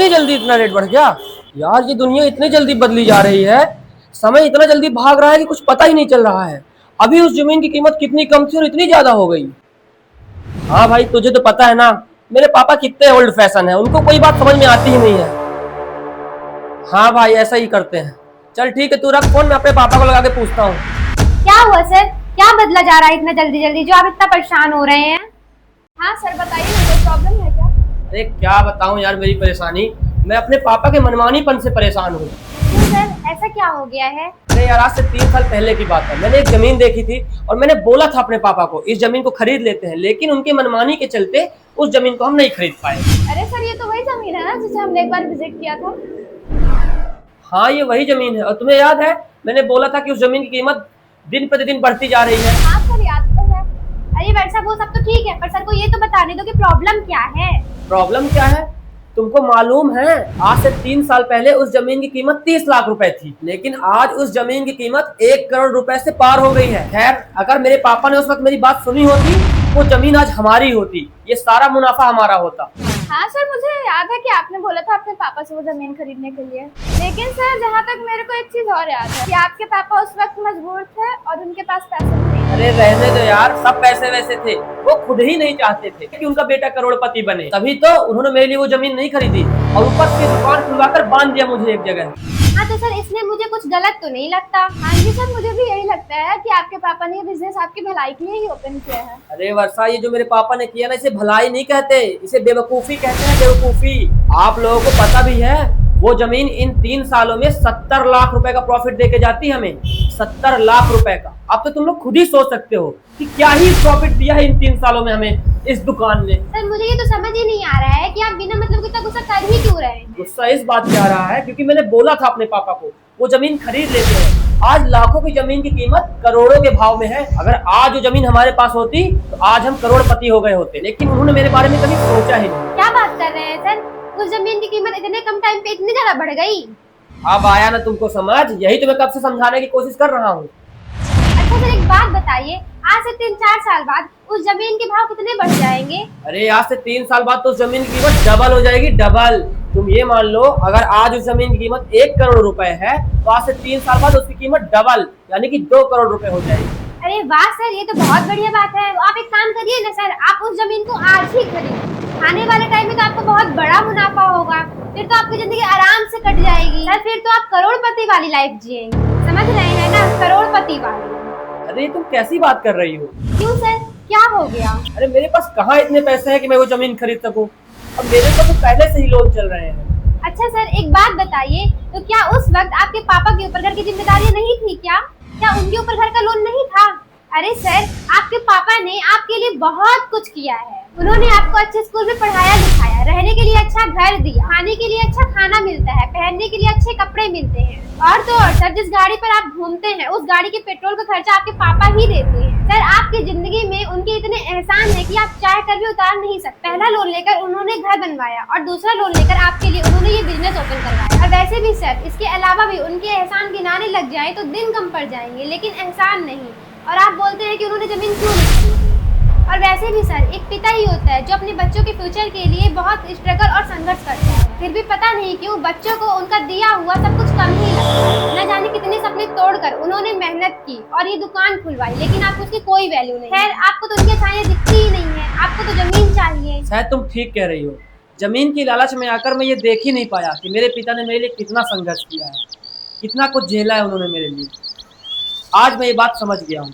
इतनी जल्दी इतना रेट बढ़ गया? यार ये दुनिया इतनी जल्दी बदली जा रही है, समय इतना जल्दी भाग रहा है कि कुछ पता ही नहीं चल रहा है। अभी उस जमीन की कीमत कितनी कम थी और इतनी ज्यादा हो गई। हाँ भाई, तुझे तो पता है ना मेरे पापा कितने ओल्ड फैशन है, उनको कोई बात समझ में आती ही नहीं है। हाँ भाई, ऐसा ही करते हैं। चल ठीक है, तू रख फोन, मैं अपने पापा को लगा के पूछता हूँ। क्या हुआ सर? क्या बदला जा रहा है इतना जल्दी जल्दी जो आप इतना परेशान हो रहे हैं? हाँ सर, बताइए ना, कोई प्रॉब्लम है क्या? अरे क्या बताऊँ यार मेरी परेशानी, मैं अपने पापा के मनमानीपन से परेशान हूँ। क्यों सर, ऐसा क्या हो गया है? अरे यार, आज से 3 साल पहले की बात है। मैंने एक जमीन देखी थी और मैंने बोला था अपने पापा को इस जमीन को खरीद लेते हैं, लेकिन उनकी मनमानी के चलते उस जमीन को हम नहीं खरीद पाए। अरे सर, ये तो वही जमीन है ना जिसे हमने एक बार विजिट किया था। हाँ, ये वही जमीन है। और तुम्हें याद है मैंने बोला था कि उस जमीन की कीमत दिन प्रतिदिन बढ़ती जा रही है। हाँ सर, याद तो है। अरे भाई साहब, वो सब तो ठीक है, पर सर को ये तो बताने दो कि प्रॉब्लम क्या है। प्रॉब्लम क्या है? तुमको मालूम है आज से 3 साल पहले उस जमीन की कीमत 30 लाख रुपए थी, लेकिन आज उस जमीन की कीमत 1 करोड़ रुपए से पार हो गई है। खैर, अगर मेरे पापा ने उस वक्त मेरी बात सुनी होती वो जमीन आज हमारी होती, ये सारा मुनाफा हमारा होता। हाँ सर, मुझे याद है कि आपने बोला था अपने पापा से वो जमीन खरीदने के लिए। लेकिन सर, जहाँ तक मेरे को एक चीज और याद है कि आपके पापा उस वक्त मजबूर थे और उनके पास पैसे नहीं। अरे रहने दो यार, सब पैसे वैसे थे, वो खुद ही नहीं चाहते थे कि उनका बेटा करोड़पति बने, तभी तो उन्होंने मेरे लिए वो जमीन नहीं खरीदी और ऊपर से दुकान खुलवाकर बांध दिया मुझे एक जगह। हाँ तो सर, इसमें मुझे कुछ गलत तो नहीं लगता। हाँ जी सर, मुझे भी यही लगता है कि आपके पापा ने ये बिजनेस आपकी भलाई के लिए ही ओपन किया है। अरे वर्षा, ये जो मेरे पापा ने किया ना, इसे भलाई नहीं कहते, इसे बेवकूफी कहते हैं, बेवकूफी। आप लोगों को पता भी है वो जमीन इन 3 सालों में 70 लाख रुपए का प्रॉफिट देके जाती है हमें, 70 लाख रुपए का। अब तो तुम लोग खुद ही सोच सकते हो कि क्या ही प्रॉफिट दिया है इन 3 सालों में हमें इस दुकान ने। सर, मुझे ये तो समझ ही नहीं आ रहा है कि आप बिना मतलब इतना गुस्सा कर ही क्यों रहे हैं। गुस्सा इस बात पे आ रहा है क्योंकि मैंने बोला था अपने पापा को वो जमीन खरीद लेते हैं। आज लाखों की जमीन की कीमत करोड़ों के भाव में है। अगर आज वो जमीन हमारे पास होती तो आज हम करोड़पति हो गए होते, लेकिन उन्होंने मेरे बारे में कभी सोचा ही नहीं। क्या बात कर रहे हैं सर? उस जमीन की कीमत इतने कम टाइम पे इतनी ज्यादा बढ़ गई? अब आया ना तुमको समझ, यही तो मैं कब से समझाने की कोशिश कर रहा हूँ। अच्छा सर, एक बात बताइए, आज से 3-4 साल बाद उस जमीन के भाव कितने बढ़ जाएंगे? अरे आज से 3 साल बाद तो उस जमीन की कीमत डबल हो जाएगी, डबल। तुम ये मान लो, अगर आज उस जमीन की कीमत 1 करोड़ रुपए है तो आज से 3 साल बाद उसकी कीमत डबल यानी कि 2 करोड़ रुपए हो जाएगी। अरे वाह सर, ये तो बहुत बढ़िया बात है। तो आप एक काम करिए ना सर, आप उस जमीन को आज ही खरीदिए। आने वाले टाइम में तो आपको बहुत बड़ा मुनाफा होगा, फिर तो आपकी जिंदगी आराम से कट जाएगी सर। फिर तो आप करोड़पति वाली लाइफ जिएंगे, समझ रहे हैं ना, करोड़पति वाली। अरे तुम कैसी बात कर रही हो? क्यों सर, क्या हो गया? अरे मेरे पास कहाँ इतने पैसे हैं कि मैं वो जमीन खरीद सकूं। अब मेरे पास तो पहले से ही लोन चल रहे हैं। अच्छा सर, एक बात बताइए, तो क्या उस वक्त आपके पापा के ऊपर घर की जिम्मेदारियां नहीं थी क्या? क्या उनके ऊपर घर का लोन नहीं था? अरे सर, आपके पापा ने आपके लिए बहुत कुछ किया है। उन्होंने आपको अच्छे स्कूल में पढ़ाया लिखाया, रहने के लिए अच्छा घर दिया, खाने के लिए अच्छा खाना मिलता है, पहनने के लिए अच्छे कपड़े मिलते हैं। और तो और सर, जिस गाड़ी पर आप घूमते हैं उस गाड़ी के पेट्रोल का खर्चा आपके पापा ही देते हैं। सर, आपकी जिंदगी में उनके इतने एहसान है कि आप चाह कर भी उतार नहीं सकते। पहला लोन लेकर उन्होंने घर बनवाया और दूसरा लोन लेकर आपके लिए उन्होंने ये बिजनेस ओपन करवाया। और वैसे भी सर, इसके अलावा भी उनके एहसान गिनाने लग जाए तो दिन कम पड़ जाएंगे, लेकिन एहसान नहीं। और आप बोलते हैं कि उन्होंने जमीन क्यों नहीं खरीदी। और वैसे भी सर, एक पिता ही होता है जो अपने बच्चों के फ्यूचर के लिए बहुत स्ट्रगल और संघर्ष करता है, फिर भी पता नहीं क्यों बच्चों को उनका दिया हुआ सब कुछ कम ही लगता है। न जाने कितने सपने तोड़कर उन्होंने मेहनत की और ये दुकान खुलवाई, लेकिन आपको उसकी कोई वैल्यू नहीं। खैर, आपको तो उनकी अच्छाइयां दिखती ही नहीं है, आपको तो जमीन चाहिए। शायद तुम ठीक कह रही हो। जमीन की लालच में आकर मैं ये देख ही नहीं पाया कि मेरे पिता ने मेरे लिए कितना संघर्ष किया है, कितना कुछ झेला है उन्होंने मेरे लिए। आज मैं ये बात समझ गया हूँ।